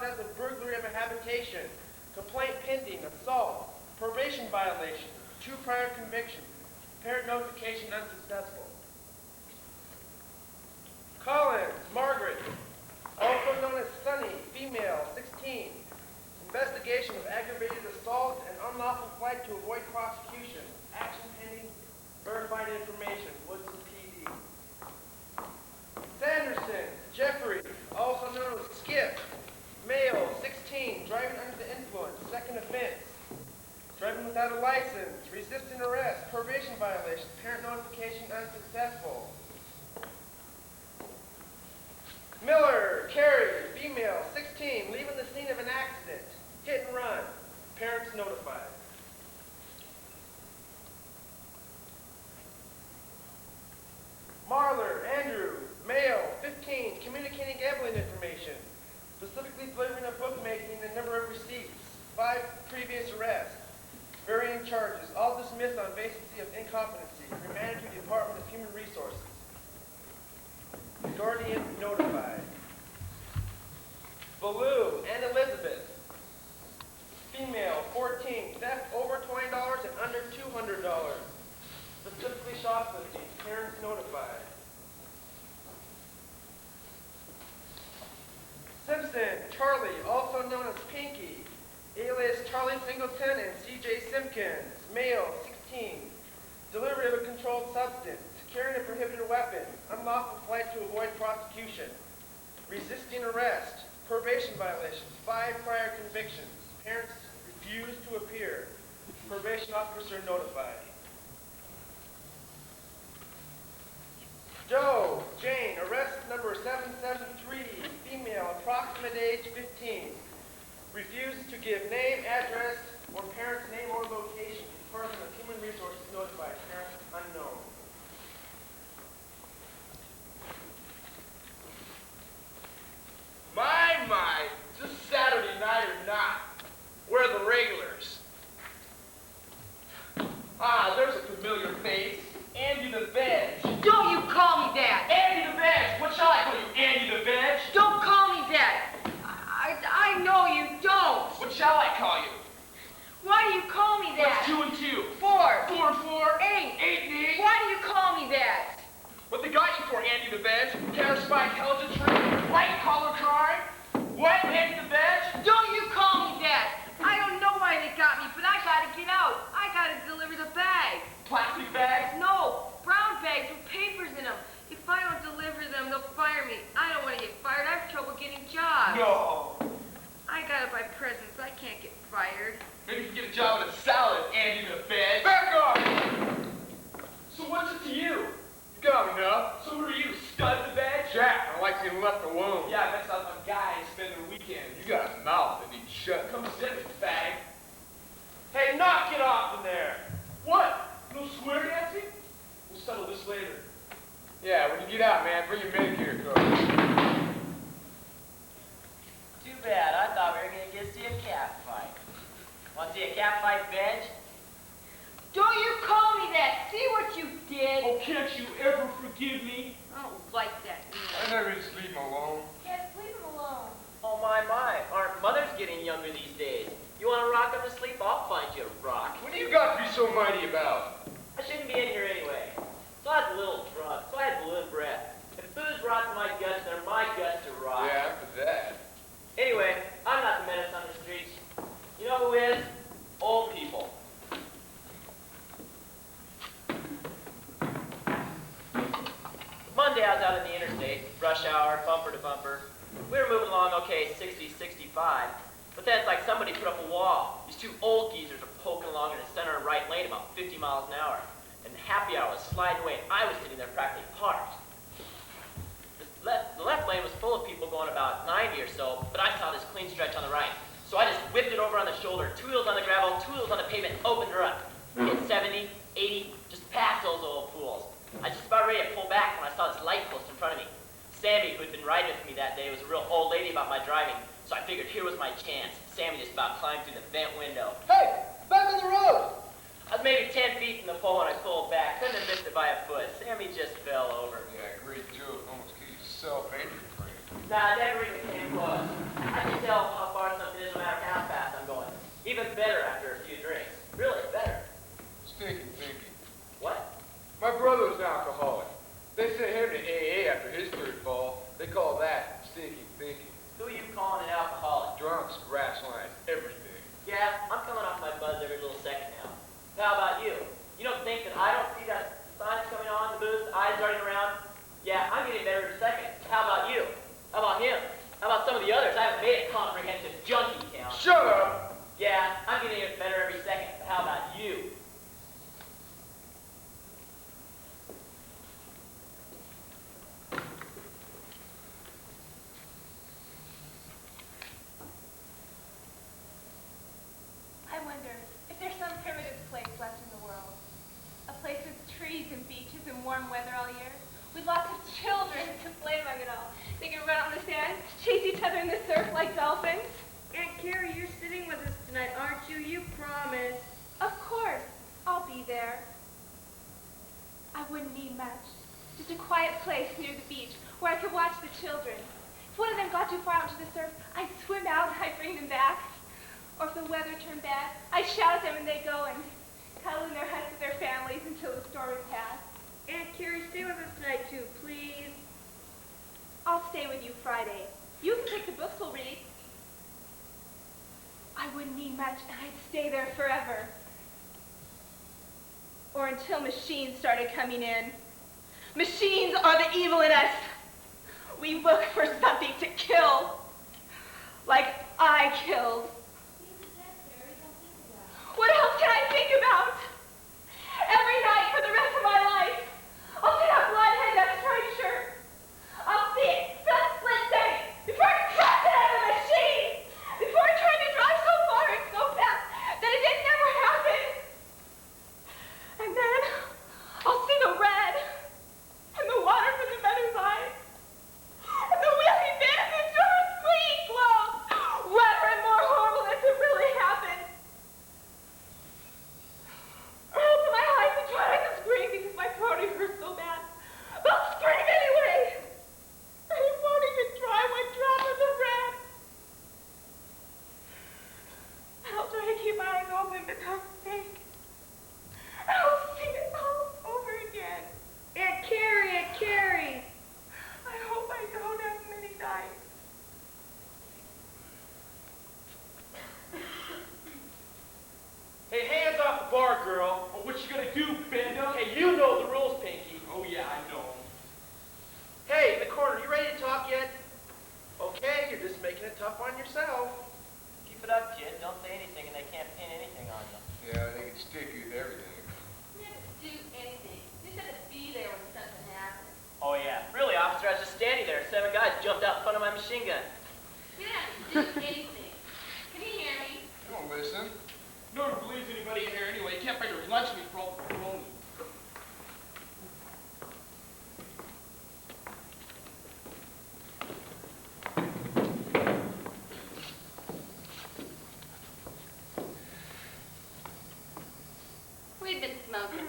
process of burglary of a habitation, complaint pending, assault, probation violation, 2 prior convictions, parent notification unsuccessful. Collins, Margaret, also known as Sunny, female, 16. Investigation of aggravated assault and unlawful flight to avoid prosecution. Action pending, verified information, Woodson PD. Sanderson, Jeffrey, also known as Skip, male, 16, driving under the influence, second offense. Driving without a license, resisting arrest, probation violation, parent notification unsuccessful. Miller, Carrie, female, 16, leaving the scene of an accident, hit and run, parents notified. Marler, Andrew, male, 15, communicating gambling information, specifically delivering a bookmaking and number of receipts, 5 previous arrests, varying charges, all dismissed on basis of incompetency, remanded to the Department of Human Resources. Guardian notified. Ballou and Elizabeth, female, 14, theft over $20 and under $200, specifically shoplifting, parents notified. Simpson, Charlie, also known as Pinky, alias Charlie Singleton and CJ Simpkins, male, 16, delivery of a controlled substance, carrying a prohibited weapon, unlawful flight to avoid prosecution, resisting arrest, probation violations, 5 prior convictions, parents refused to appear, probation officer notified. Joe, Jane, arrest number 773, female, approximate age 15, refuses to give name, address, or parent's name or location. Department of Human Resources notified, parents unknown. My, just Saturday night or not, where are the regulars? Ah, there's a familiar face, Andy the Veg. Don't you call me that! Andy the Veg! What shall I call you, Andy the Veg? Don't call me that! I know you don't! What shall I call you? Why do you call me that? What's 2 and 2? 4. 4 and 4? 8. 8 and 8? Why do you call me that? What they got you for, Andy the Veg? Counter-spy intelligence ring? White-collar crime? What, Andy the Veg? Don't you call me that! I don't know why they got me, but I gotta get out. I gotta deliver the bags. Plastic bags? No, brown bags with papers in them. If I don't deliver them, they'll fire me. I don't want to get fired. I have trouble getting jobs. No. I gotta buy presents. I can't get fired. Maybe you can get a job at a salad, Andy the Veg. Back off! So what's it to you? You got enough. So who are you, Stud the Veg? Jack, I like being left alone. Yeah, that's how some guys spend their weekends. You got a mouth that needs shut. Come sit it, fag. Hey, knock it off in there. What? No swear dancing? We'll settle this later. Yeah, when you get out, man, bring your Medicare card. Too bad. I thought we were going to get to see a cat fight. Want to see a cat fight, Veg? Don't you call me that! See what you did? Oh, can't you ever forgive me? I don't like that. I never just leave him alone. Yes, leave him alone. Oh, my. Aren't mothers getting younger these days? You want to rock them to sleep? I'll find you a rock. What do you got to be so mighty about? I shouldn't be in here anyway. So I was a little drunk, so I had balloon breath. If booze rots my guts, they're my guts to rot. Yeah, after that. Anyway, I'm not the menace on the streets. You know who is? Old people. Monday I was out on the interstate, rush hour, bumper to bumper. We were moving along okay, 60, 65. But then it's like somebody put up a wall. These 2 old geezers are poking along in the center and right lane about 50 miles an hour. And happy hour was sliding away and I was sitting there practically parked. The left lane was full of people going about 90 or so, but I saw this clean stretch on the right. So I just whipped it over on the shoulder, 2 wheels on the gravel, 2 wheels on the pavement, opened her up. Hit 70, 80, just past those old fools. I was just about ready to pull back when I saw this light post in front of me. Sammy, who had been riding with me that day, was a real old lady about my driving, so I figured here was my chance. Sammy just about climbed through the vent window. Hey, back on the road. I was maybe 10 feet from the pole when I pulled back. Couldn't have missed it by a foot. Sammy just fell over. Yeah, great joke. Almost killed yourself and your friend. Nah, that really came close. I could tell stinky thinking. Who are you calling an alcoholic? Drunks, grass lines, everything. Yeah, I'm coming off my buzz every little second now. How about you? You don't think that I don't see that signs coming on in the booth, eyes darting around? Yeah, I'm getting better every second. How about you? How about him? How about some of the others? I haven't made a comprehensive junkie count. Shut up! Yeah, I'm getting better every second. But how about you? I wonder if there's some primitive place left in the world. A place with trees and beaches and warm weather all year, with lots of children to play among it all. They can run on the sand, chase each other in the surf like dolphins. Aunt Carrie, you're sitting with us tonight, aren't you? You promised. Of course, I'll be there. I wouldn't need much. Just a quiet place near the beach where I could watch the children. If one of them got too far out into the surf, I'd swim out and I'd bring them back. Or if the weather turned bad, I'd shout at them and they'd go and cuddle in their huts with their families until the storm had passed. Aunt Carrie, stay with us tonight, too, please. I'll stay with you Friday. You can pick the books we'll read. I wouldn't need much, and I'd stay there forever. Or until machines started coming in. Machines are the evil in us. We look for something to kill. Like I killed. What else can I think about? Every night for the rest of my life, I'll see that blood head, that striped shirt. I'll see it for a split second before I crash it out of the machine. Before I try to drive so far and so fast that it didn't never happen. And then I'll see the red and the water from the mother's eyes and the wheeling bandage from her sleeve gloves. Redder and more horrible than it really happened. Or open my eyes and try not to scream because my throat hurts so bad. But I'll scream anyway. And it won't even dry one drop of the red. I'll try to keep my eyes open, but they'll stink. I'll see it all over again. Aunt Carrie, Aunt Carrie. I hope I don't have many nights. Hey, hands off the bar, girl. Oh, what you gonna do, Bendo? Hey, you know the rules, Pinky. Oh, yeah, I know. Hey, in the corner, you ready to talk yet? Okay, you're just making it tough on yourself. Keep it up, kid. Don't say anything and they can't pin anything on you. Yeah, they can stick you with everything. You didn't do anything. You just had to be there when something happened. Oh, yeah. Really, officer, I was just standing there. 7 guys jumped out in front of my machine gun. You didn't have to do anything. Can you hear me? You don't listen. No one believes anybody in here anyway. You can't bring your lunch meat for all the baloney. We'd been smoking.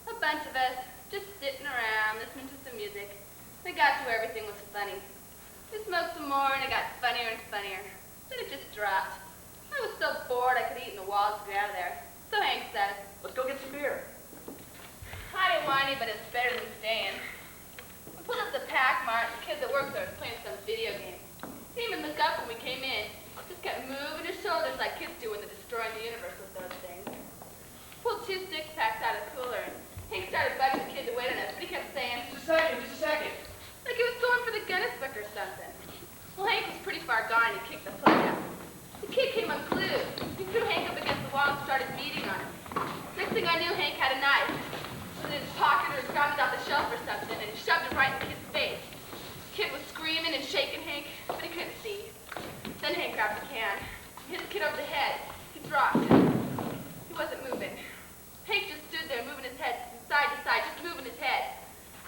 A bunch of us, just sitting around, listening to some music. We got to where everything was funny. We smoked some more, and it got funnier and funnier. Then it just dropped. I was so bored I could eat in the walls to get out of there. So Hank said, Let's go get some beer. I didn't want any, but it's better than staying. We pulled up the Pac Mart, and the kid that worked there was playing some video game. He didn't even look up when we came in. Just kept moving his shoulders like kids do when they're destroying the universe with those things. Pulled 2 6-packs out of the cooler, and Hank started bugging the kid to wait on us, but he kept saying, Just a second. like he was going for the Guinness book or something. Well, Hank was pretty far gone, and he kicked the plug out. The kid came unglued. He threw Hank up against the wall and started beating on him. Next thing I knew, Hank had a knife. It was in his pocket or grabbed it off the shelf or something, and he shoved it right in the kid's face. The kid was screaming and shaking Hank, but he couldn't see. Then Hank grabbed the can, hit the kid over the head. He dropped. He wasn't moving. Hank just stood there moving his head from side to side, just moving his head.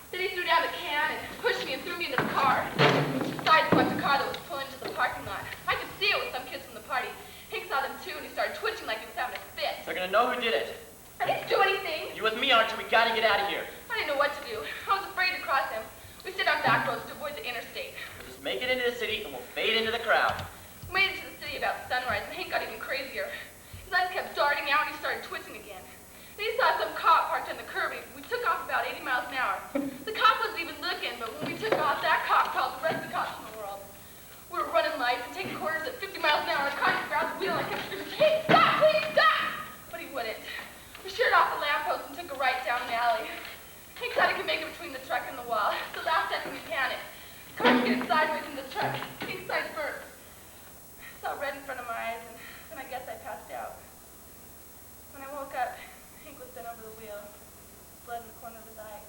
Then he threw down the can and pushed me and threw me into the car. Sideswiped the car that was pulling into the parking lot. I could see it with some kids from the party. Hank saw them too, and he started twitching like he was having a fit. They're gonna know who did it. I didn't do anything. You with me, aren't you? We gotta get out of here. I didn't know what to do. I was afraid to cross him. We stayed on back roads to avoid the interstate. We'll just make it into the city and we'll fade into the crowd. We made it to the city about sunrise, and Hank got even crazier. His eyes kept darting out, and he started twitching again. Then he saw some cop parked on the curb, and we took off about 80 miles an hour. The cop wasn't even looking, but when we took off, that cop called the rest of the cops in the world. hit sideways in the truck, king-size bird. Saw red in front of my eyes, and I guess I passed out. When I woke up, Hank was bent over the wheel, blood in the corner of his eye.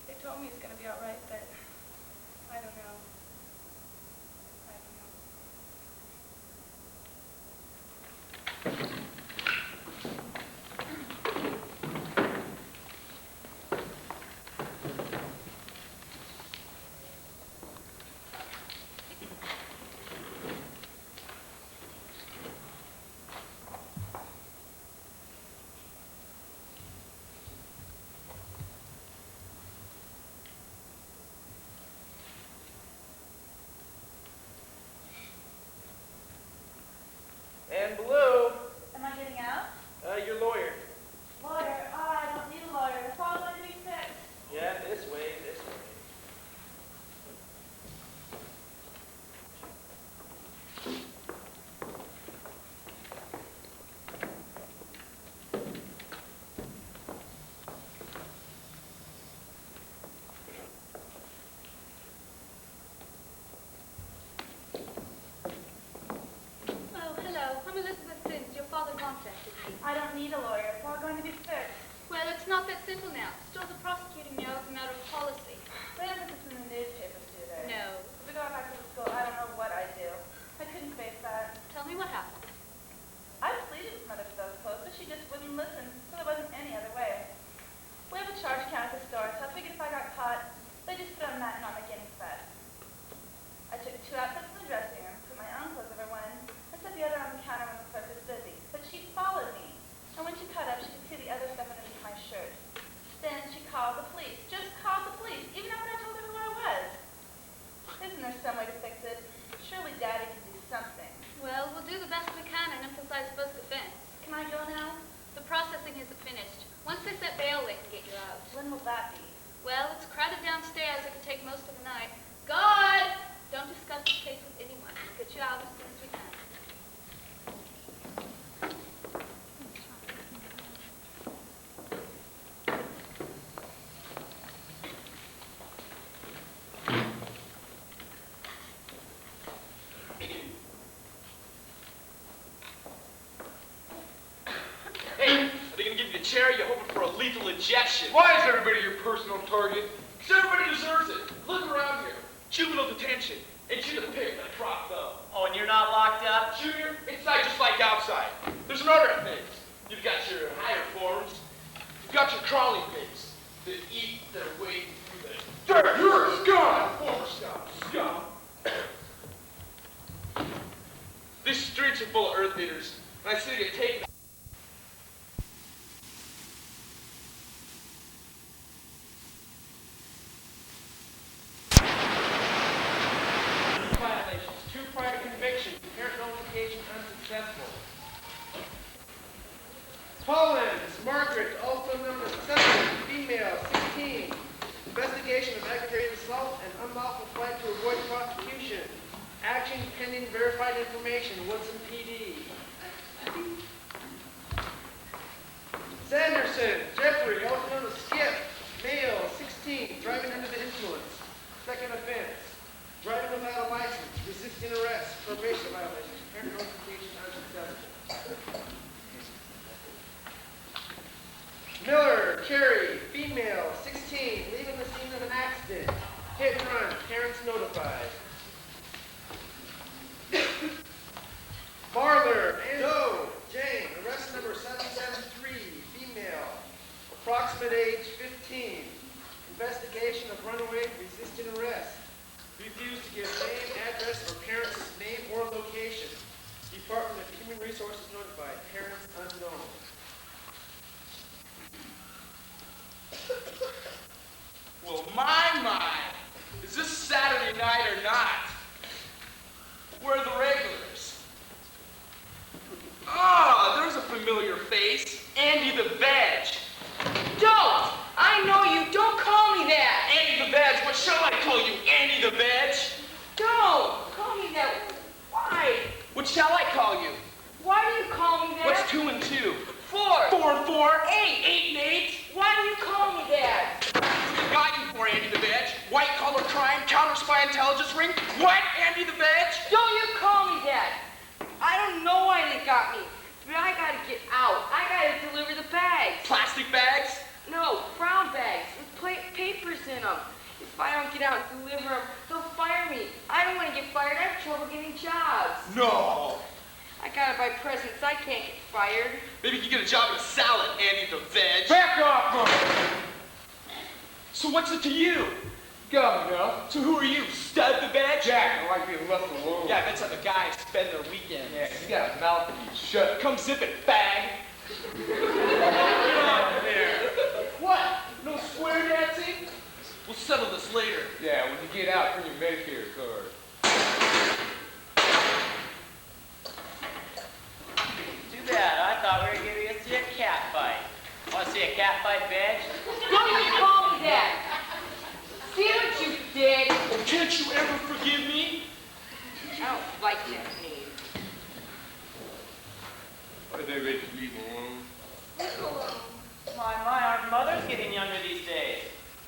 They told me he's going to be all right, but I don't know. I don't know. And blue, Am I getting out? your lawyer. Lawyer? Oh, I don't need a lawyer. It's all going to be fixed. Yeah, this way, this way. Oh, hello. I'm Elizabeth Sims. Your father contacted me. I don't need a lawyer. It's all going to be fixed. Well, it's not that simple now. Stores are prosecuting me as a matter of policy. They don't put this in the newspapers, do they? No. If we go back to the school, I don't know what I'd do. I couldn't face that. Tell me what happened. I pleaded with Mother for those clothes, but she just wouldn't listen, so there wasn't any other way. We have a charge count at the store, so I figured if I got caught, they'd just throw that and not make any fuss. I took 2 outfits in the dressing room, put my own clothes over one, and set the other on the counter when the clerk was busy. But she followed me, and when she caught up, she could see the other stuff underneath my shirt. Then she called the police, just called the police, even after I told her who I was. Isn't there some way to fix it? Surely Daddy can do something. Well, we'll do the best we can and emphasize both defense. Can I go now? The processing isn't finished. Once they set bail, they can get you out. When will that be? Well, it's crowded downstairs. It could take most of the night. God! Don't discuss this case with anyone. We'll get you out as soon as we can. Hey, are they gonna give you the chair? You're hoping for a lethal injection. Why is everybody your personal target? Because everybody deserves it. Look around here. Juvenile detention. And you're the pig that dropped though. Oh, and you're not locked up? Junior, inside just like outside. There's an order of things. You've got your higher forms. You've got your crawling pigs that eat their way through the dirt. You're a scum! Former scum. These streets are full of earth eaters, and I see you take them. Violations, 2 prior convictions, parent notification unsuccessful. Collins, Margaret, also known as 7, female, 16. Investigation of aggravated assault and unlawful flight to avoid prosecution. Action pending verified information, Woodson PD. Sanderson, Jeffrey, also known as Skip, male, 16, driving under the influence. Second offense. Driving without a license, resisting arrest, probation violation, parent notification unsuccessful. Miller, Carrie, female, 16, leaving the scene of an accident. Hit and run, parents notified. Marler, Doe, Jane, arrest number 773, female, approximate age 15. Investigation of runaway resisting arrest. Refused to give name, address, or parents' name or location. Department of Human Resources notified. Parents unknown. Well, my, is this Saturday night or not? Where are the regulars? Ah, there's a familiar face. Andy the Veg. Don't! I know you. Don't call me that. Andy the Veg, what shall I call you? Andy the Veg? Don't call me that. Why? What shall I call you? Why do you call me that? What's 2 and 2? 4. 4 and 4? 8. 8 and 8? Why do you call me that? What you got you for, Andy the Veg? White collar crime? over-the-counter spy intelligence ring? What, Andy the Veg? Don't you call me that. I don't know why they got me, but I gotta get out. I gotta deliver the bags. Plastic bags? No, brown bags with papers in them. If I don't get out and deliver them, they'll fire me. I don't want to get fired. I have trouble getting jobs. No. I gotta buy presents. I can't get fired. Maybe you can get a job in a salad, Andy the Veg. Back off, Mom! So what's it to you? Go, no. So who are you, Stud the Veg? Jack, I like being left alone. Yeah, I bet some of the guys spend their weekends. Yeah, you got a mouth to be shut. Come zip it, fag. Get out there. What? No swear dancing? We'll settle this later. Yeah, when you get out, bring your Medicare card. Too bad. I thought we were going to see a cat fight. Want to see a cat fight, Veg? Don't you call me that. See what you did? Oh, can't you ever forgive me? I don't like that name. Why did they make you leave alone? My, our mother's getting younger these days.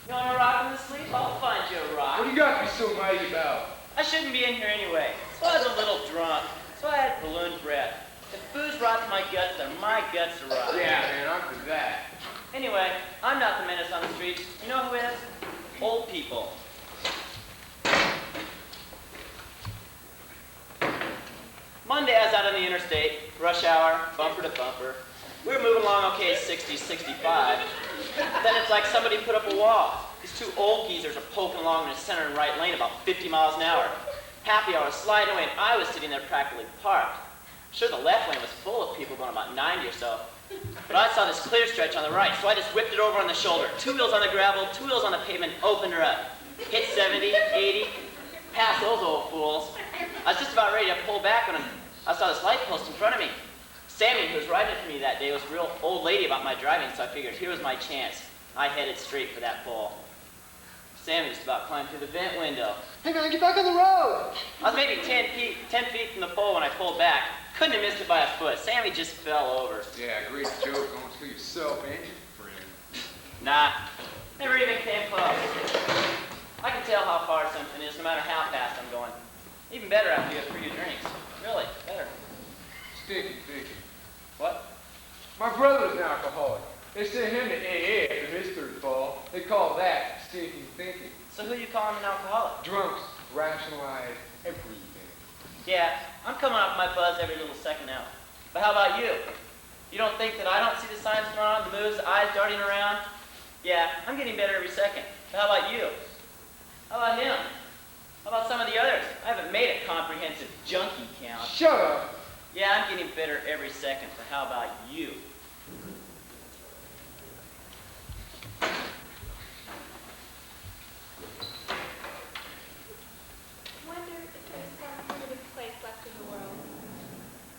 You want to rock in the sleep? I'll find you a rock. What do you got to be so mighty about? I shouldn't be in here anyway. So I was a little drunk. So I had balloon breath. If booze rots my guts, then my guts are rot. Yeah, man, I'm for that. Anyway, I'm not the menace on the streets. You know who is? Old people. Monday, I was out on the interstate, rush hour, bumper to bumper. We were moving along okay, 60, 65. But then it's like somebody put up a wall. These two old geezers are poking along in the center and right lane about 50 miles an hour. Happy hour was sliding away, and I was sitting there practically parked. Sure, the left lane was full of people going about 90 or so. But I saw this clear stretch on the right, so I just whipped it over on the shoulder. 2 wheels on the gravel, 2 wheels on the pavement, opened her up. Hit 70, 80, past those old fools. I was just about ready to pull back when I saw this light post in front of me. Sammy, who was riding with me that day, was a real old lady about my driving, so I figured here was my chance. I headed straight for that pole. Sammy just about climbed through the vent window. Hey man, get back on the road! I was maybe 10 feet from the pole when I pulled back. Couldn't have missed it by a foot. Sammy just fell over. Yeah, great joke. Going to yourself and your friend. Nah, never even came close. I can tell how far something is no matter how fast I'm going. Even better after you have 3 drinks. Really, better. Sticky thinking. What? My brother's an alcoholic. They sent him to AA after his third fall. They call that stinking thinking. So who you calling an alcoholic? Drunks rationalize everything. Yeah, I'm coming off my buzz every little second now. But how about you? You don't think that I don't see the signs going on, the moves, the eyes darting around? Yeah, I'm getting better every second. But how about you? How about him? How about some of the others? I haven't made a comprehensive junkie count. Shut up! Yeah, I'm getting better every second. But how about you? Wonder if there's some primitive place left in the world.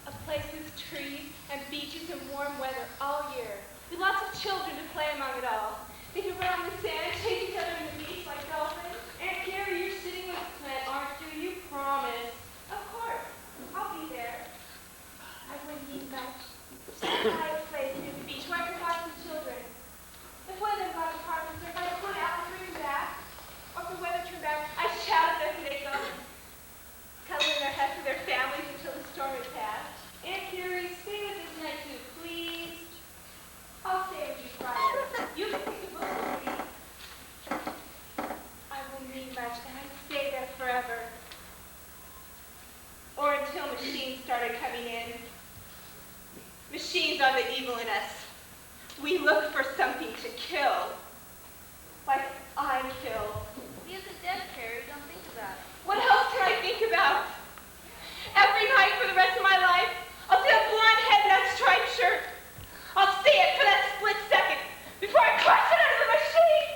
A place with trees and beaches and warm weather all year. With lots of children to play among it all. They can run on the sand and chase each other in the beach like dolphins. Aunt Carrie, you're sitting with Clint, aren't you? You promised. Of course. I'll be there. I wouldn't need much. Just a quiet place near the beach where I could watch the children. If one of them got to parties, or if I put out and bring them back, or if the weather turned bad, I'd shout at them and they'd go and cuddle in their heads with their families until the storm had passed. Aunt Carrie, stay with us tonight too, please. I'll stay with you Friday. You can pick the book with me. I wouldn't need much, and I'd stay there forever. Or until machines started coming in. Machines are the evil in us. We look for something to kill. Like I kill. He isn't dead, Carrie. Don't think about it. What else can I think about? Every night for the rest of my life, I'll see a blonde head in that striped shirt. I'll see it for that split second before I crush it under the machine.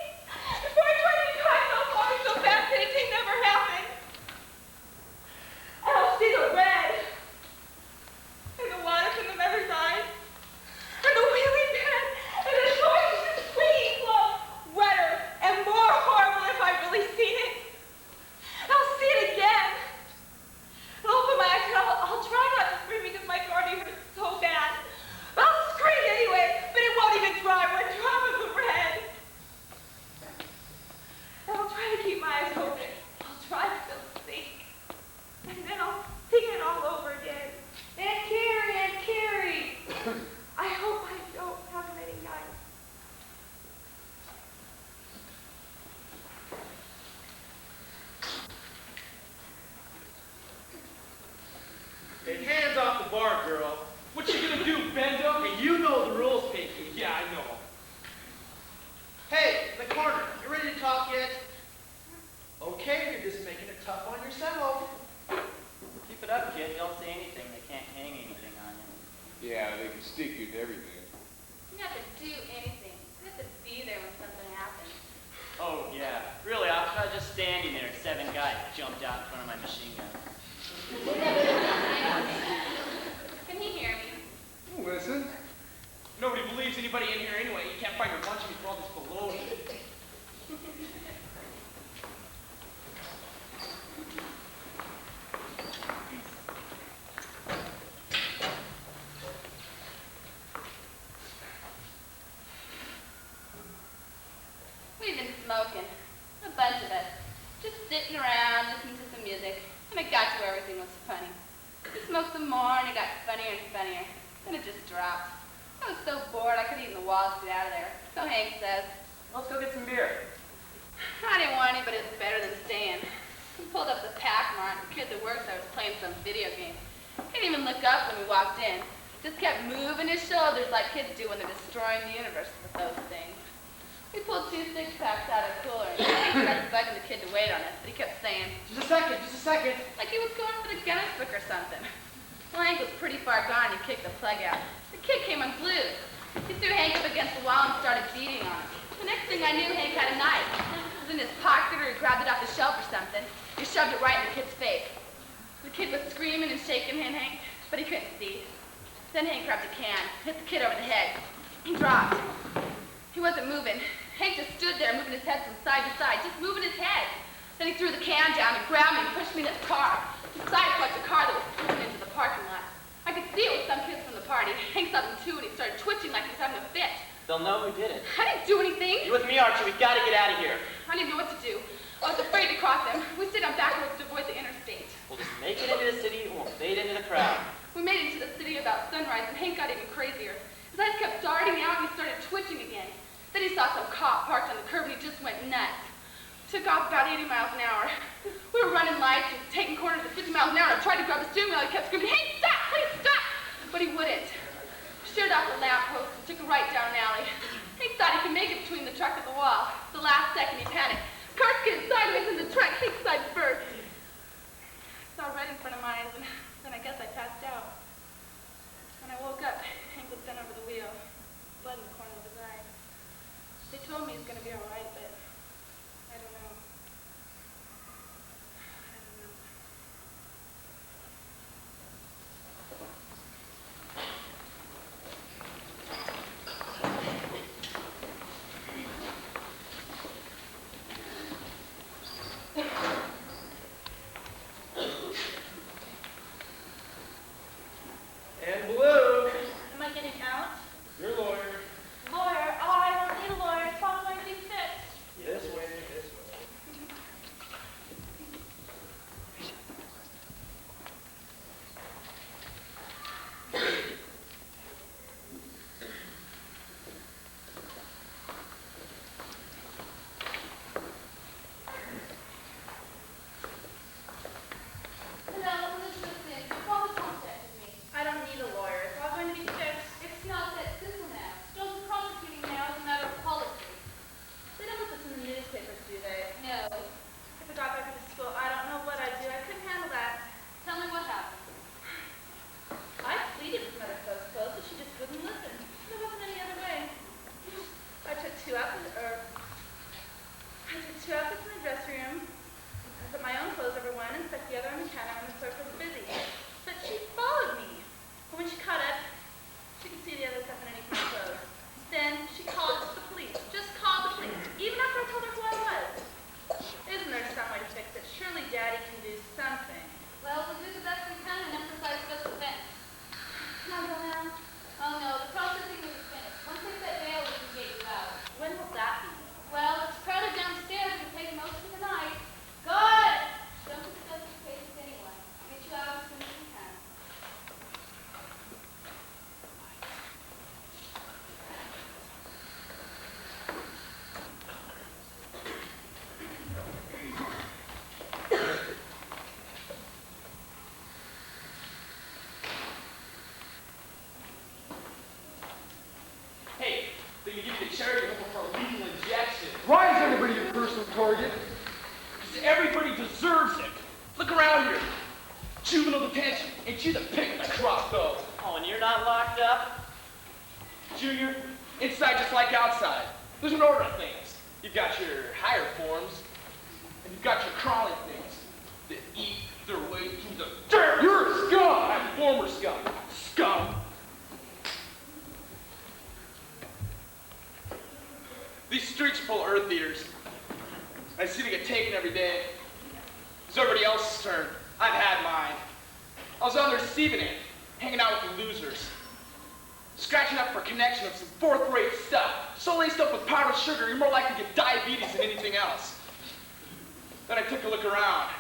Before I try to cry so hard, so fast that it can never happen. And I'll see the red. And the water from the mother's eyes. And the wheeling pen. And the short, sweet standing there, 7 guys jumped out in front of my machine gun. Can he hear me? Listen. Nobody believes anybody in here anyway. You can't find your lunch meat for all this baloney. We've been smoking. A bunch of us. Just sitting around, listening to some music. And it got to where everything was funny. We smoked some more, and it got funnier and funnier. Then it just dropped. I was so bored, I couldn't even the walls to get out of there. So Hank says, Let's go get some beer. I didn't want any, but it was better than staying. We pulled up the Pac-Mart, and the kid that works there was playing some video game. He didn't even look up when we walked in. Just kept moving his shoulders like kids do when they're destroying the universe with those things. We pulled 2 six-packs out of the cooler, and he started bugging the kid to wait on us, but he kept saying, Just a second. like he was going for the Guinness Book or something. Well, Hank was pretty far gone, and he kicked the plug out. The kid came unglued. He threw Hank up against the wall and started beating on him. The next thing I knew, Hank had a knife. It was in his pocket, or he grabbed it off the shelf or something. He shoved it right in the kid's face. The kid was screaming and shaking Hank, but he couldn't see. Then Hank grabbed a can, hit the kid over the head. He dropped. He wasn't moving. Hank just stood there moving his head from side to side, just moving his head. Then he threw the can down and grabbed me and pushed me in his car. He sideswiped the car that was pulling into the parking lot. I could see it was some kids from the party. Hank saw them too, and he started twitching like he was having a fit. They'll know who did it. I didn't do anything. You with me, Archie? We gotta get out of here. I didn't know what to do. I was afraid to cross him. We stayed on back roads to avoid the interstate. We'll just make it into the city and we'll fade into the crowd. We made it into the city about sunrise, and Hank got even crazier. His eyes kept darting out, and he started twitching again. Then he saw some cop parked on the curb, and he just went nuts. Took off about 80 miles an hour. We were running lights and taking corners at 50 miles an hour. I tried to grab the steering wheel. He kept screaming, "Hey, stop! Please stop!" But he wouldn't. Sheared off the lamppost and took a right down an alley. Hank thought he could make it between the truck and the wall. The last second, he panicked. Car skidded sideways in the truck. Hank's side first. I saw red in front of my eyes, and then I guess I passed out. When I woke up, Hank was bent over the wheel, blood in the corner of his eye. They told me he was going to be all right, but I don't know. I don't know. And blue. Am I getting out? Your lawyer. Lawyer? Oh, I don't need a lawyer. It's all going to be fixed. This way, this way. Hello, Elizabeth Sims. Your father contacted me. I don't need a lawyer. It's all going to be fixed. It's not that simple now. John's prosecuting now as a matter of policy. They don't put this in the newspapers, do they? No. If I got back into school, I don't know what I'd do. I couldn't handle that. Tell me what happened. I pleaded with Mother Close, but she just wouldn't listen. There wasn't any other way. I took two outfits in the dressing room. I put my own clothes over one and stuck the other on the counter when the clerk was busy. But she followed me. But when she caught up, she could see the other stuff underneath my clothes. Then she called the police. Just called the police. Even after I told her who I was. Isn't there some way to fix it? Surely Daddy can do something. Well, we'll do the best we can and emphasize just defense. Can I go now? Oh no, the processing is finished. Once they set bail, we can get you out. When will that be? Well, it's crowded downstairs. It'll take most of the night. Good! Don't discuss this case with anyone. I'll get you out as soon as we can. Hey, they can give you the charity level for a lethal injection. Why is everybody your personal target? Because everybody deserves it. Look around here. Juvenile detention. Ain't you the pick of the crop, though? Oh, and you're not locked up? Junior, inside just like outside. There's an order of things. You've got your higher forms, and You've got your crawling things that eat their way through the dirt. You're a scum! I'm former scum. Scum! These streets are full of earth eaters. I seem to get taken every day. It's everybody else's turn. I've had mine. I was on the receiving end, hanging out with the losers. Scratching up for a connection of some fourth-rate stuff. So laced up with powdered sugar, you're more likely to get diabetes than anything else. Then I took a look around.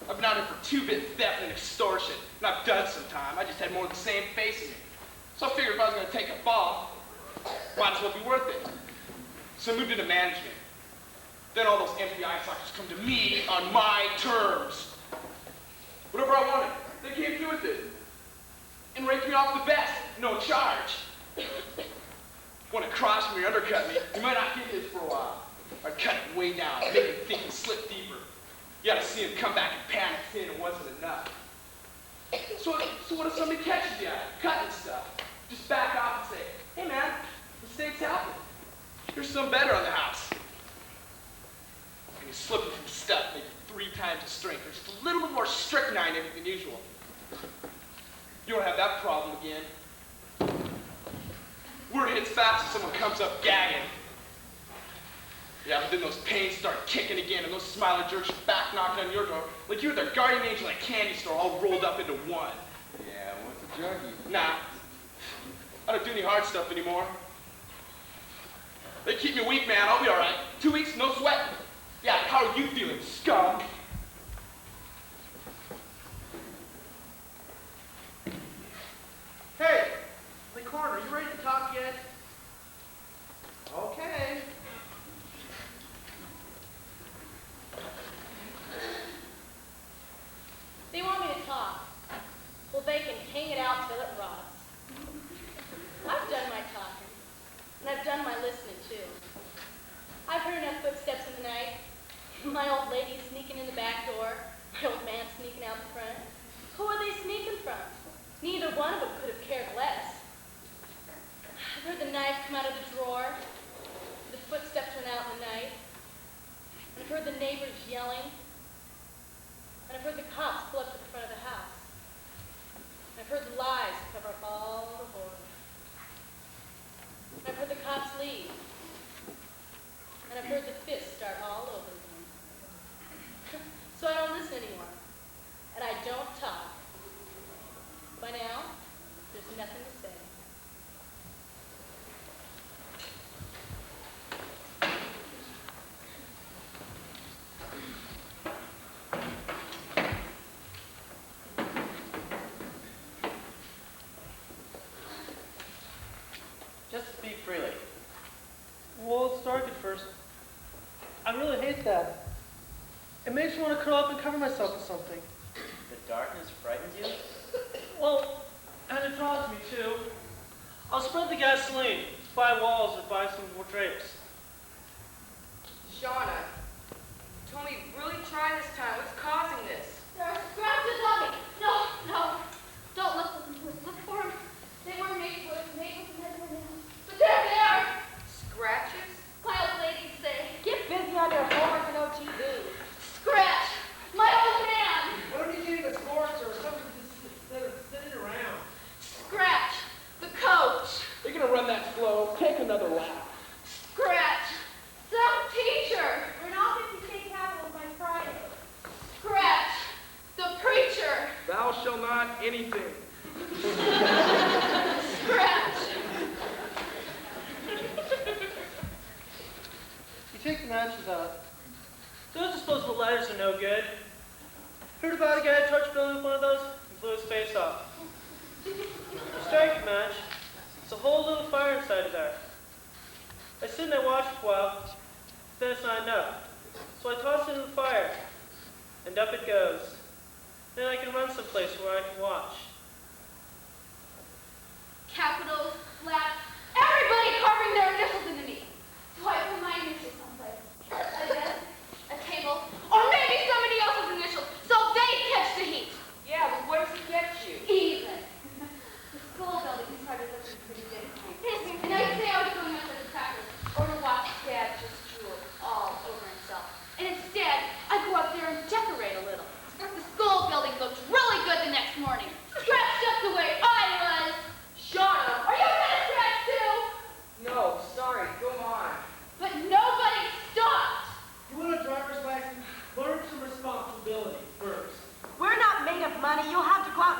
I've been out here for 2-bit theft and extortion, and I've done some time. I just had more of the same face as me. So I figured if I was going to take a fall, might as well be worth it. So I moved into management. Then all those FBI suckers come to me on my terms. Whatever I wanted, they came through with it. And raked me off the best, no charge. Want to cross me or undercut me, you might not get this for a while. I'd cut it way down, make him think and slip deeper. You gotta see him come back and panic, saying it wasn't enough. So what if somebody catches you at it, cutting stuff? Just back off and say, hey man, mistakes happen. There's some better on the house. And he's slipping from stuff maybe 3 times the strength. There's just a little bit more strychnine in it than usual. You don't have that problem again. Word hits fast if someone comes up gagging. Yeah, but then those pains start kicking again, and those smiling jerks are back knocking on your door like you're their guardian angel at a candy store all rolled up into one. Yeah, what's a junkie? Nah, I don't do any hard stuff anymore. They keep me weak, man. I'll be all right. 2 weeks, no sweat. Yeah, how are you feeling, scum? Hey, Coeur, are you ready to talk yet? Okay. They want me to talk. Well, they can hang it out till it rots. I've done my talking, and I've done my listening too. I've heard enough footsteps in the night. My old lady sneaking in the back door, my old man sneaking out the front. Who are they sneaking from? Neither one of them could have cared less. I've heard the knife come out of the drawer. The footsteps went out in the night. And I've heard the neighbors yelling. And I've heard the cops pull up to the front of the house. And I've heard the lies cover up all the horror. And I've heard the cops leave. And I've heard the fists start all over again. So I don't listen anymore. And I don't talk. By now, there's nothing to say. Just speak freely. Well, it's dark at first. I really hate that. It makes me want to curl up and cover myself with something. The darkness frightens you? Well, and it draws me too. I'll spread the gasoline, buy walls, or buy some more drapes. Shauna, you told me really try this time. What's causing this? There are scratches on me. No. Don't look for them. They were made with nails. But there they are. Scratches? My old lady say. Get busy on your homework and OTV. Scratch. My old man. What are you doing with sports or something just sitting around? Scratch. The coach. You're gonna run that slow. Take another lap. Scratch. Some teacher. We're not 50K capital by Friday. Scratch. The preacher. Thou shall not anything. Scratch. You take the matches out. Those disposable lighters are no good. Heard about a guy who torched Billy with one of those and blew his face off. Strike the match. It's a whole little fire inside of there. I sit and I watch for a while, then it's not enough. So I toss it in the fire, and up it goes. Then I can run someplace where I can watch. Capitals, flaps, everybody carving their initials into me. So I put my initials someplace. A desk, a table, or maybe somebody else's initials, so they catch the heat. Yeah, but what does he get you? Even. The school building started looking pretty good. And I'd say I was going up to the crackers, or to watch Dad just drool all over himself. And instead, I go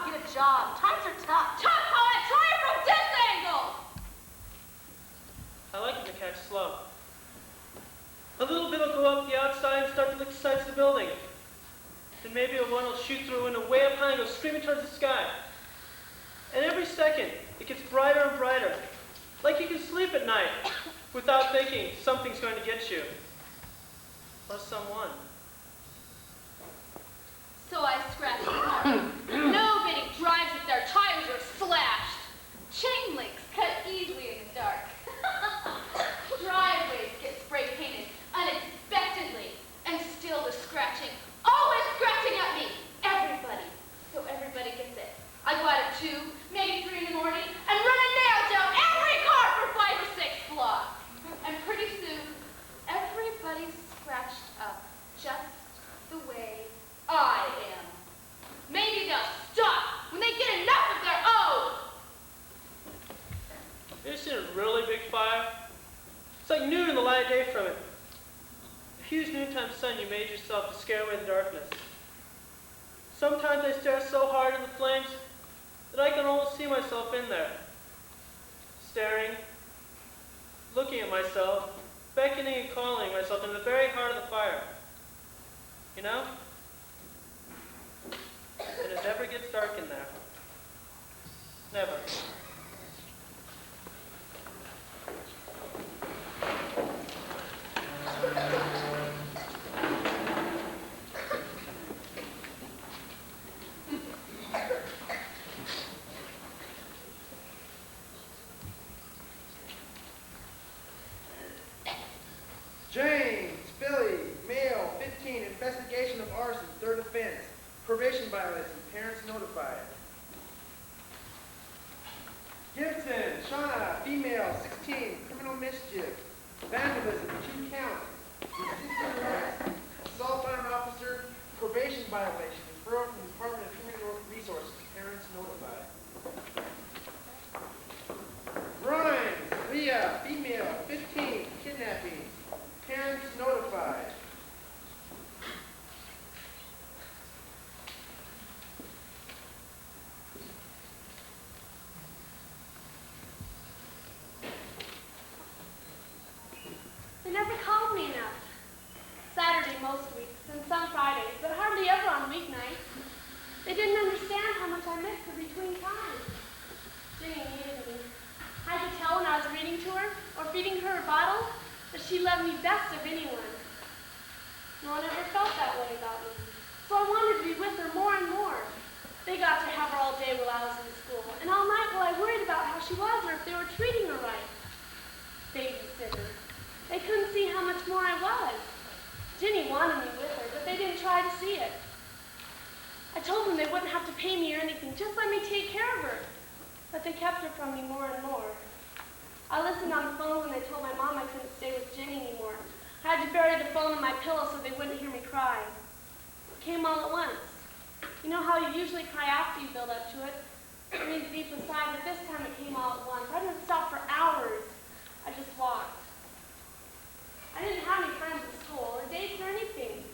up, get a job. Times are tough. Tough, hot, try it from this angle. I like it to catch slow. A little bit will go up the outside and start to lick the sides of the building. Then maybe one will shoot through a window way up high and go screaming towards the sky. And every second, it gets brighter and brighter. Like you can sleep at night without thinking something's going to get you. Or someone. So I scratched the car. Nobody drives if their tires are slashed. Chain links cut easily in the dark. Driveways get spray painted unexpectedly, and still the scratching, always scratching at me. Everybody. So everybody gets it. I go out at 2, maybe 3 in the morning, and run a nail down every car for 5 or 6 blocks. And pretty soon, everybody's scratched up just the way I am. Maybe they'll stop when they get enough of their own. You ever seen a really big fire? It's like noon in the light of day from it. A huge noontime sun you made yourself to scare away the darkness. Sometimes I stare so hard in the flames that I can almost see myself in there. Staring, looking at myself, beckoning and calling myself in the very heart of the fire. You know? And it never gets dark in there. Never. James, Billy, male, 15, investigation of arson, 3rd offense. Probation violation, parents notified. Gibson, Shauna, female, 16, criminal mischief. Vandalism, 2 counts. Resisting arrest. Assault on an officer, probation violation. Referral from the Department of Human Resources, parents notified. Grimes, Leah, female, 15, kidnapping. Parents notified. They never called me enough. Saturday most weeks, and some Fridays, but hardly ever on weeknights. They didn't understand how much I missed her between times. Ginny needed me. I could tell when I was reading to her, or feeding her a bottle, that she loved me best of anyone. No one ever felt that way about me. So I wanted to be with her more and more. They got to have her all day while I was in school, and all night while I worried about how she was or if they were treating her right. Babysitter. They couldn't see how much more I was. Ginny wanted me with her, but they didn't try to see it. I told them they wouldn't have to pay me or anything, just let me take care of her. But they kept her from me more and more. I listened on the phone when they told my mom I couldn't stay with Ginny anymore. I had to bury the phone in my pillow so they wouldn't hear me cry. It came all at once. You know how you usually cry after you build up to it? It means deep inside, but this time it came all at once. I didn't stop for hours. I just walked. I didn't have any friends at school, or dates, or anything.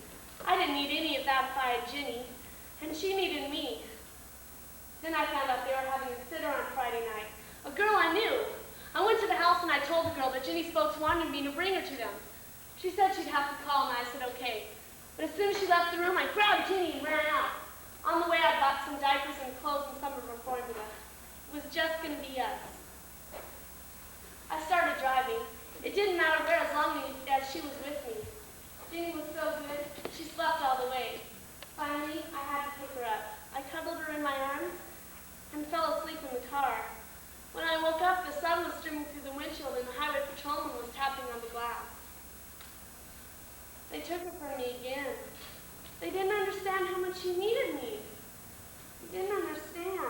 I didn't need any of that if I had Ginny, and she needed me. Then I found out they were having a sitter on Friday night, a girl I knew. I went to the house and I told the girl that Ginny's folks wanted me to bring her to them. She said she'd have to call, and I said okay. But as soon as she left the room, I grabbed Ginny and ran out. On the way, I bought some diapers and clothes and some of her formula. It was just going to be us. I started driving. It didn't matter where as long as she was with me. Ginny was so good, she slept all the way. Finally, I had to pick her up. I cuddled her in my arms and fell asleep in the car. When I woke up, the sun was streaming through the windshield and the highway patrolman was tapping on the glass. They took her from me again. They didn't understand how much she needed me. They didn't understand.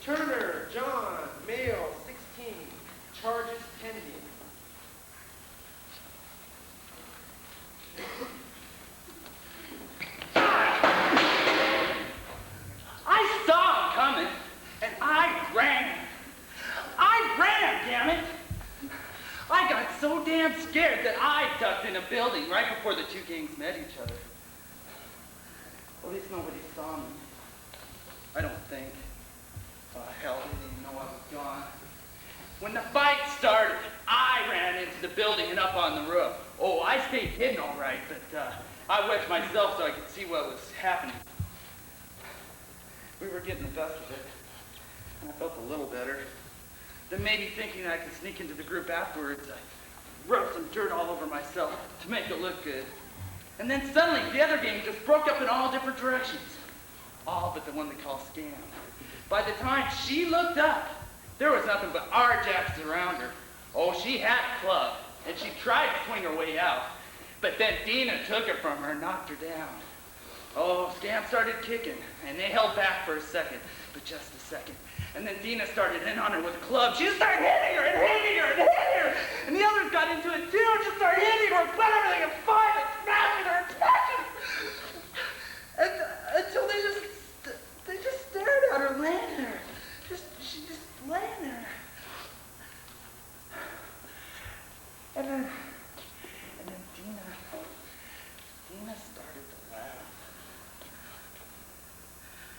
Turner, John, male, 16, charges pending. I saw him coming, and I ran saw me. I don't think. Hell, they didn't even know I was gone. When the fight started, I ran into the building and up on the roof. Oh, I stayed hidden all right, but I wedged myself so I could see what was happening. We were getting the best of it, and I felt a little better. Then maybe thinking I could sneak into the group afterwards, I rubbed some dirt all over myself to make it look good. And then suddenly, the other gang just broke up in all different directions. All but the one they call Scam. By the time she looked up, there was nothing but our jacks around her. Oh, she had a club, and she tried to swing her way out. But then Dina took it from her and knocked her down. Oh, Scam started kicking, and they held back for a second, but just a second. And then Dina started in on her with a club. She just started hitting her and hitting her and hitting her. And the others got into it too and just started hitting her, put everything in fire and smashing her and smashing her. And until they just stared at her laying there. She just laying there. And then Dina started to laugh.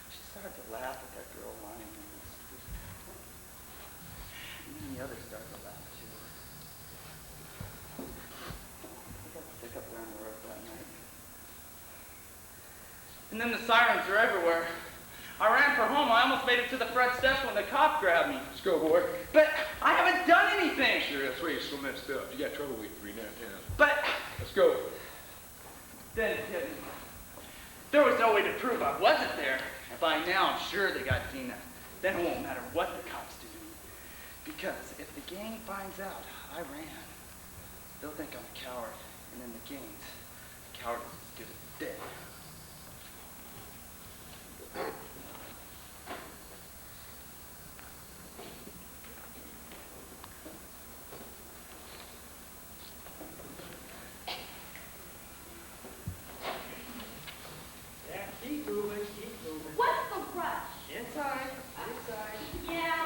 She started to laugh at that girl lying in the street. And then the others started to laugh too. I got sick up there on the roof that night. And then the sirens were everywhere. I ran for home. I almost made it to the front steps when the cop grabbed me. Let's go, boy. But I haven't done anything. Sure, that's why you're so messed up. You got trouble with 3 downtown. But Let's go. then it hit me. There was no way to prove I wasn't there. And by now, I'm sure they got Dina. Then it won't matter what the cops do to me. Because if the gang finds out I ran, they'll think I'm a coward. And then the gang's coward is as good as dead. Yeah, keep moving, keep moving. What's the rush? Inside. Yeah.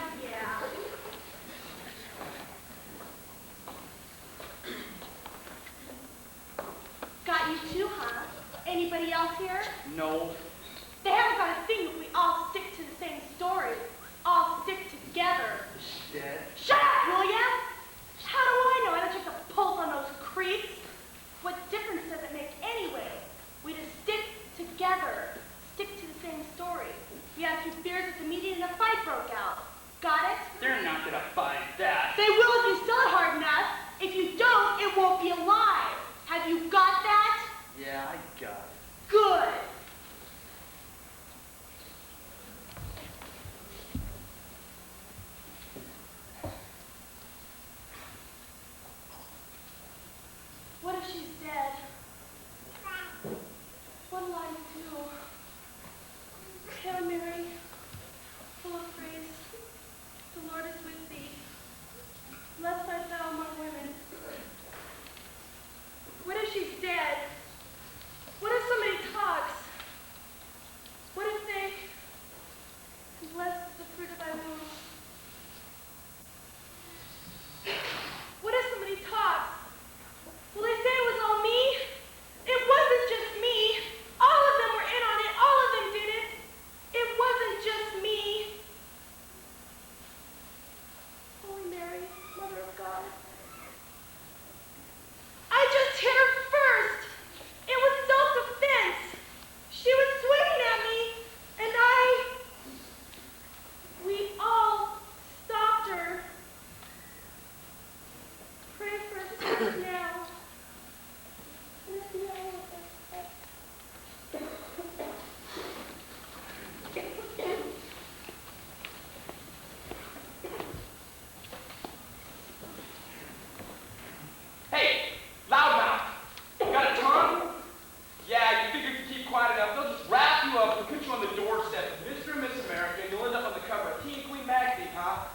Got you too, huh? Anybody else here? No. They haven't got a thing if we all stick to the same story. All stick together. Dead? Shut up, will ya? How do I know? I don't check the pulse on those creeps. What difference does it make anyway? We just stick together. Stick to the same story. We had a few beers at the meeting and a fight broke out. Got it? They're not gonna find that. They will if you still it hard enough. If you don't, it won't be alive. Have you got that? Yeah, I got it. Good. What if she's dead? What'll I do? Hail Mary, full of grace, the Lord is with thee. Blessed art thou among women. What if she's dead? What if somebody talks? What if they bless the fruit of thy womb? What if somebody talks? Will they say it was all me? It wasn't just me. All of them were in on it. All of them did it. It wasn't just me. Holy Mary, Mother of God. I just hit her first. It was self-defense. She was swinging at me, and we all stopped her. Pray for us now. Let me all of us. Hey, loudmouth. Got a tongue? Yeah, you figure if you keep quiet enough, they'll just wrap you up and put you on the doorstep of Mr. and Miss America, and you'll end up on the cover of King and Queen magazine, huh?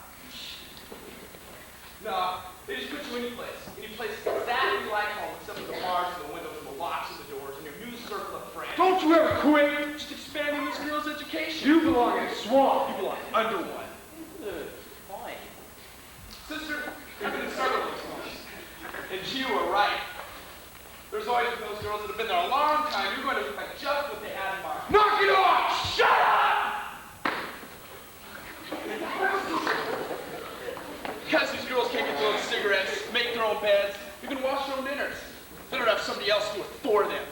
No, they just put you any place exactly like home, except for the bars and the windows and the locks and the doors and your new circle of friends. Don't you ever quit! Just expanding this girl's education. You belong in a swamp. You belong under one. Why? Sister, I've been in several of these ones. And you were right. There's always been those girls that have been there a long time. You're going to look like just what they had in mind. Knock it off! Shut up! Because these girls can't get their own cigarettes, make their own beds, even wash their own dinners. They don't have somebody else do it for them.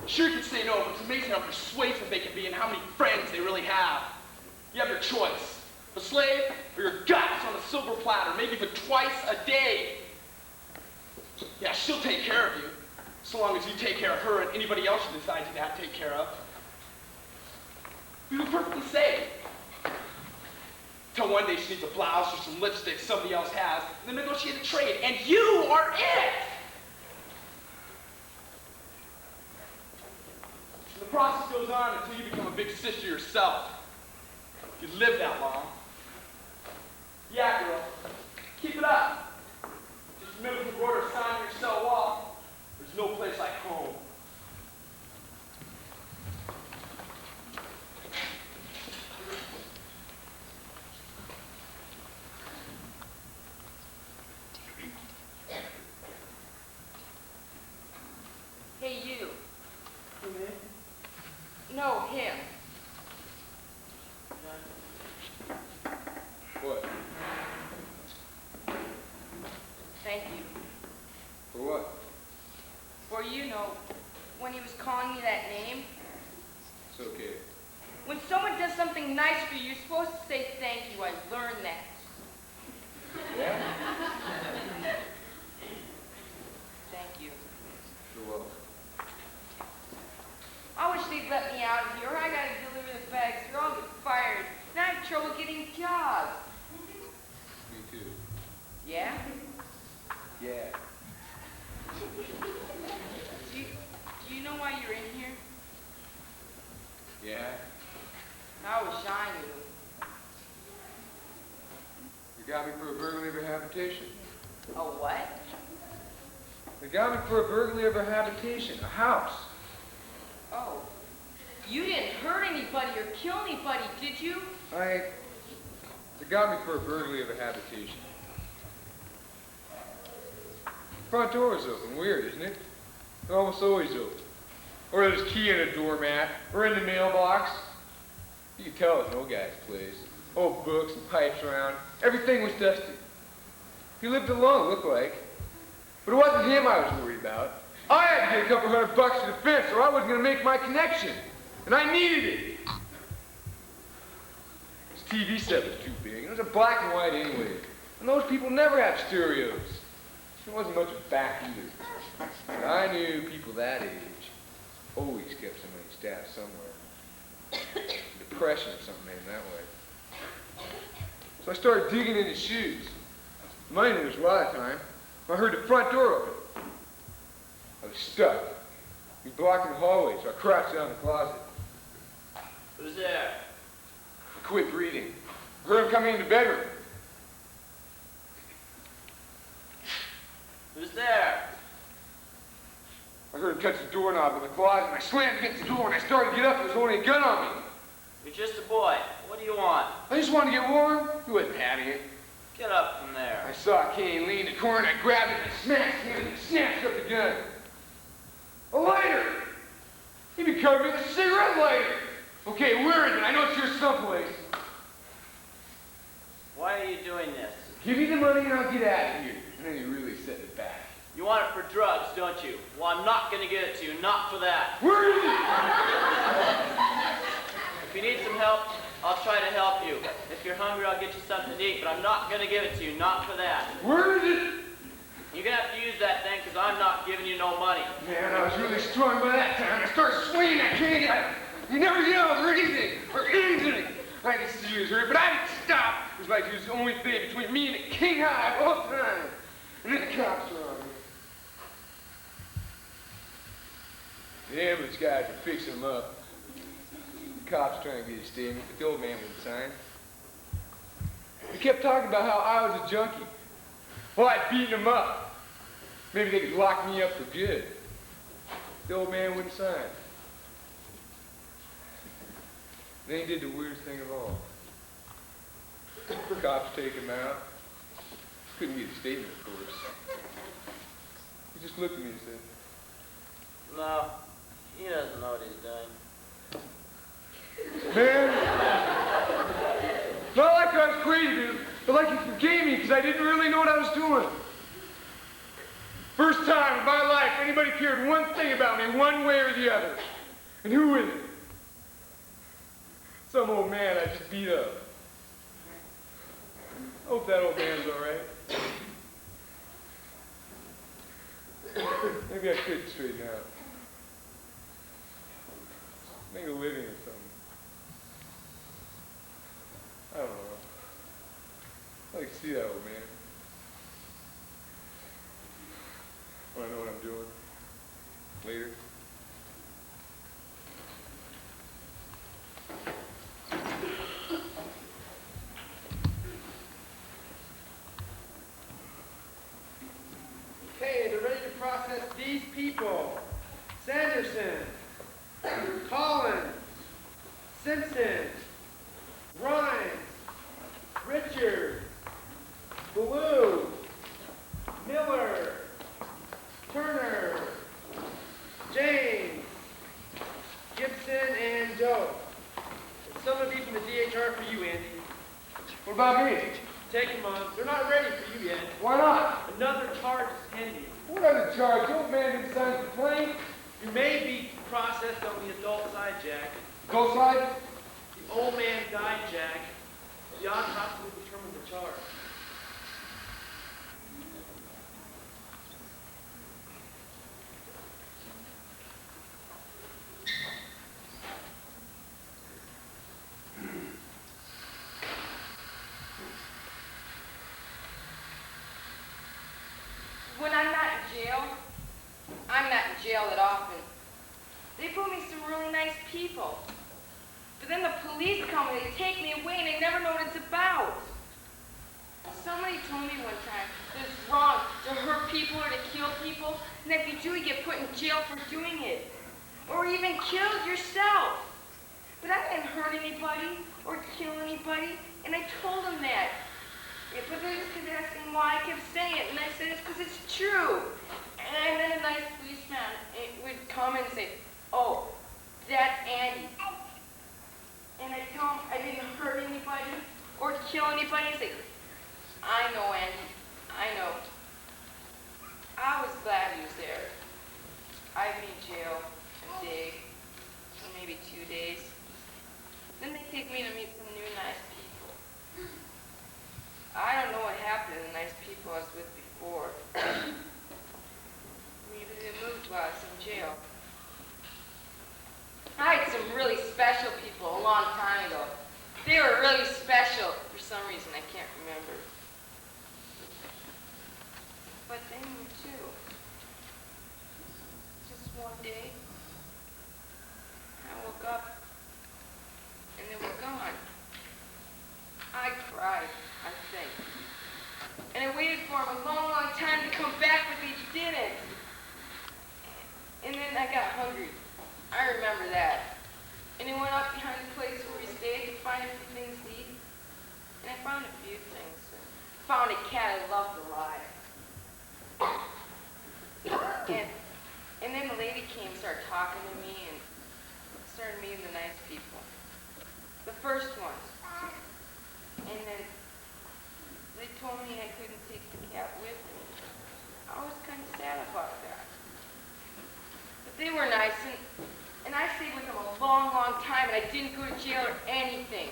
Sure, you can say no, but it's amazing how persuasive they can be and how many friends they really have. You have your choice. A slave or your guts on a silver platter, maybe even twice a day. Yeah, she'll take care of you, so long as you take care of her and anybody else you decide to have to take care of. You'll be perfectly safe. Till one day she needs a blouse or some lipstick somebody else has, and then negotiate a trade, and you are it! And the process goes on until you become a big sister yourself. If you live that long. Yeah, girl. Keep it up. Just remember the word or sign on your cell wall. There's no place like home. Hey, you. You me? No, him. What? Thank you. For what? For, when he was calling me that name. It's okay. When someone does something nice for you, you're supposed to say thank you. I learned that. Yeah? Thank you. You're welcome. I wish they'd let me out of here. I gotta deliver the bags. Or I'll get fired. And I have trouble getting jobs. Me too. Yeah? Yeah. Do you know why you're in here? Yeah? I wish I knew. You got me for a burglary of a habitation. A what? They got me for a burglary of a habitation, a house. Oh. You didn't hurt anybody or kill anybody, did you? They got me for a burglary of a habitation. Front door is open. Weird, isn't it? They're almost always open. Or there's a key in a doormat, or in the mailbox. You can tell it's an old guy's place. Old books and pipes around. Everything was dusty. He lived alone, it looked like. But it wasn't him I was worried about. I had to get a couple $100 for the fence, or I wasn't going to make my connection. And I needed it. His TV set was too big. It was a black and white anyway. And those people never have stereos. There wasn't much of back either. But I knew people that age always kept some money stashed somewhere. Depression or something made them that way. So I started digging in his shoes. Mine was a lot of time. I heard the front door open. I was stuck. He blocking the hallway, so I crouched down in the closet. Who's there? I quit breathing. I heard him coming in the bedroom. Who's there? I heard him touch the doorknob in the closet, and I slammed against the door. When I started to get up, there was holding a gun on me. You're just a boy. What do you want? I just wanted to get warm. He wasn't having it. Get up from there. I saw Kane lean in the corner, and I grabbed it, and I smashed him, and snatched up the gun. A lighter! He be covered with a cigarette lighter! Okay, where is it? I know it's here someplace. Why are you doing this? Give me the money and I'll get out of here. And then he really set it back. You want it for drugs, don't you? Well, I'm not going to give it to you. Not for that. Where is it? If you need some help, I'll try to help you. If you're hungry, I'll get you something to eat, but I'm not going to give it to you. Not for that. Where is it? You're going to have to use that thing because I'm not giving you no money. Man, I was really strong by that time. I started swinging that cane at him. He never yelled or anything. I could see he was hurt, but I didn't stop. It was like he was the only thing between me and the king high of all time. And then the cops were on me. The ambulance guys were fixing him up. The cops trying to get a statement, but the old man wouldn't sign. He kept talking about how I was a junkie. Well, I'd beaten him up. Maybe they could lock me up for good. The old man wouldn't sign. Then he did the weirdest thing of all. The cops take him out. Couldn't get a statement, of course. He just looked at me and said, No, he doesn't know what he's doing. Man, not like I was crazy, dude, but like you forgave me because I didn't really know what I was doing. First time in my life anybody cared one thing about me, one way or the other. And who is it? Some old man I just beat up. I hope that old man's all right. Maybe I could straighten out. Make a living or something. I don't know. I'd like to see that old man. When I know what I'm doing. Later. Okay, they're ready to process these people. Sanderson, Collins, Simpson, Rhymes, Richard, Blue, Miller, Turner, James, Gibson, and Joe. And some of these from the DHR for you, Andy. What about me? Take them on. They're not ready for you yet. Why not? Another charge is pending. What other charge? The old man didn't sign the complaint. You may be processed on the adult side, Jack. Go side? The old man died, Jack. The autopsy will determine the charge. When I'm not in jail, I'm not in jail that often. They put me some really nice people. But then the police come and they take me away and they never know what it's about. Somebody told me one time that it's wrong to hurt people or to kill people, and that if you do, you get put in jail for doing it. Or even killed yourself. But I didn't hurt anybody or kill anybody, and I told them that. Yeah, but they just kept asking why I kept saying it, and I said it's because it's true. And then a nice policeman would come and say, "Oh, that's Andy." And I tell him I didn't hurt anybody or kill anybody. He'd say, "I know, Andy, I know." I was glad he was there. I'd be in jail a day, or maybe 2 days. Then they take me to meet some new nice people. I don't know what happened to the nice people I was with before. Maybe they moved while I was in jail. I had some really special people a long time ago. They were really special. For some reason, I can't remember. But they moved too. Just one day, I woke up and they were gone. I cried, I think. And I waited for them a long, long time to come back, but they didn't. And then I got hungry. I remember that. And I went up behind the place where we stayed to find a few things to eat. And I found a few things. Found a cat I loved alive. And then the lady came, started talking to me, and started meeting the nice people. The first ones. And then they told me I couldn't take the cat with me. I was kind of sad about that. But they were nice, and I stayed with them a long, long time, and I didn't go to jail or anything.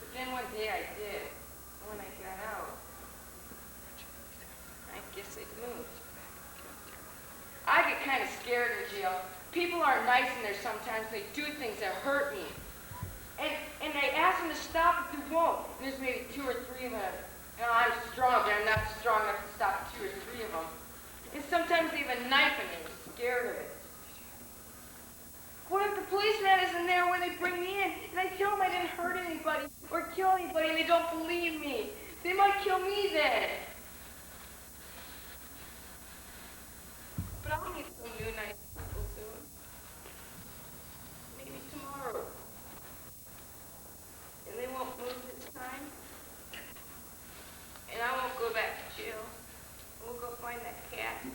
But then one day I did. And when I got out, I guess they moved. I get kind of scared in jail. People aren't nice in there sometimes. They do things that hurt me. And I ask them to stop, but they won't. And there's maybe 2 or 3 of them. And I'm strong, but I'm not strong enough to stop 2 or 3 of them. And sometimes they have a knife and they're scared of it. What if the policeman isn't there when they bring me in, and I tell them I didn't hurt anybody or kill anybody, and they don't believe me? They might kill me then. But I'll meet some new nice people soon. Maybe tomorrow. And they won't move this time. And I won't go back to jail. We'll go find that cat.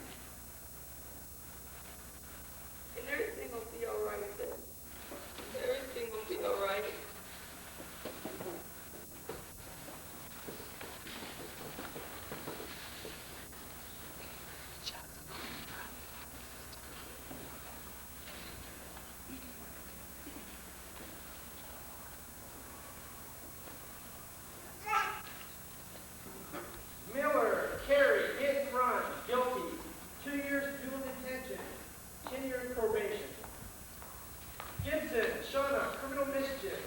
criminal mischief,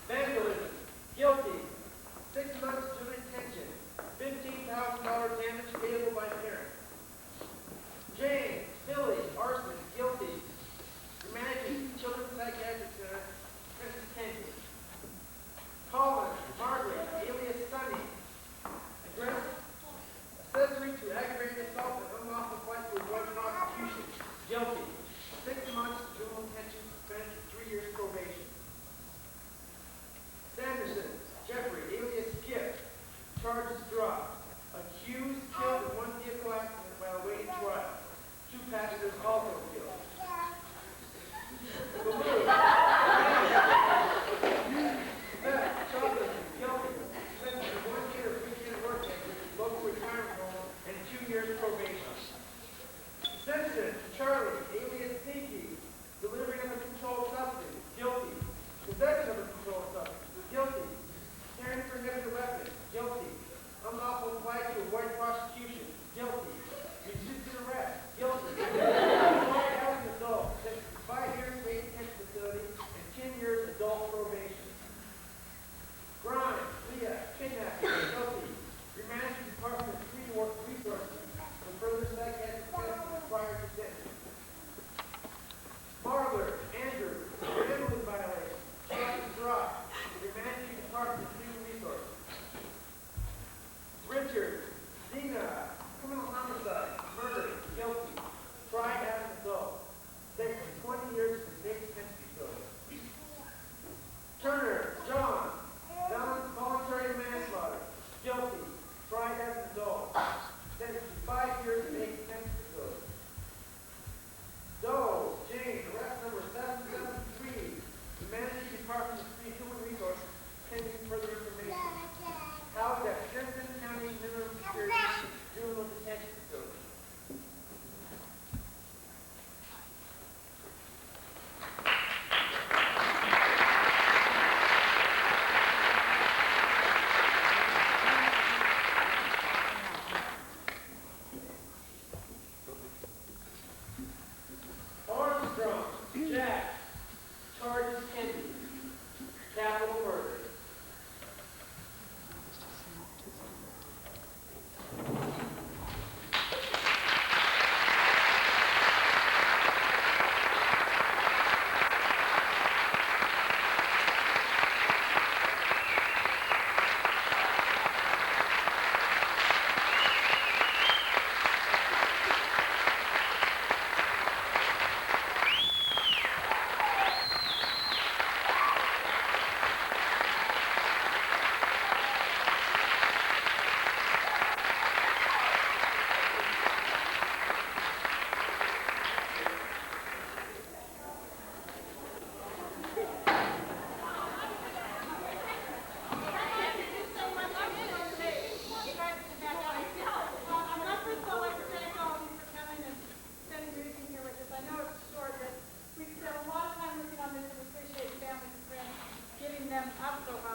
vandalism, guilty, 6 months juvenile detention, $15,000 damage payable by parent. James, Billy, arson, guilty. You're managing Children's Psychiatric Center, Princess Kenny. Colin, Margaret, alias Sunny. Address, accessory to aggravated assault and unlawful flight to avoid prosecution. Guilty. 6 months juvenile detention, suspended, 3 years probation. Sanderson, Jeffrey, alias Skip. Charges dropped. Accused killed in one vehicle accident while awaiting trial. 2 passengers also killed. Baloo, theft, shoplifting, guilty. Sentenced to 1 year of weekend work at local retirement home and 2 years probation. Simpson, Charlie, alias Pinky. Delivering of a controlled substance. Guilty. Possession of a controlled substance. Guilty. Carrying a prohibited weapon. Guilty. Unlawful flight to avoid prosecution. Guilty. Resisted arrest. Guilty. Employed as an adult. Sentenced to 5 years state detention facility and 10 years adult probation. Grimes, Leah, kidnapping. Guilty. Remanded to Department of Resources for further psychiatric testing prior to sentence. Marler, Andrew, gambling violation. Charges dropped. Remanded to Department of Human Resources. Richard, Dina, criminal homicide, murder, guilty, tried as an adult, sentenced to 20 years in state detention facility. Turner, John, voluntary manslaughter, guilty, tried as an adult, sentenced to 5 years in state detention facility. Doe, James, arrest number 773, the Managing Department of Human Resources, pending further information. Housed at Simpson County Minimum Security Juvenile Detention Facility. Armstrong, Jack, charges pending. Capital murder. Them up so hard.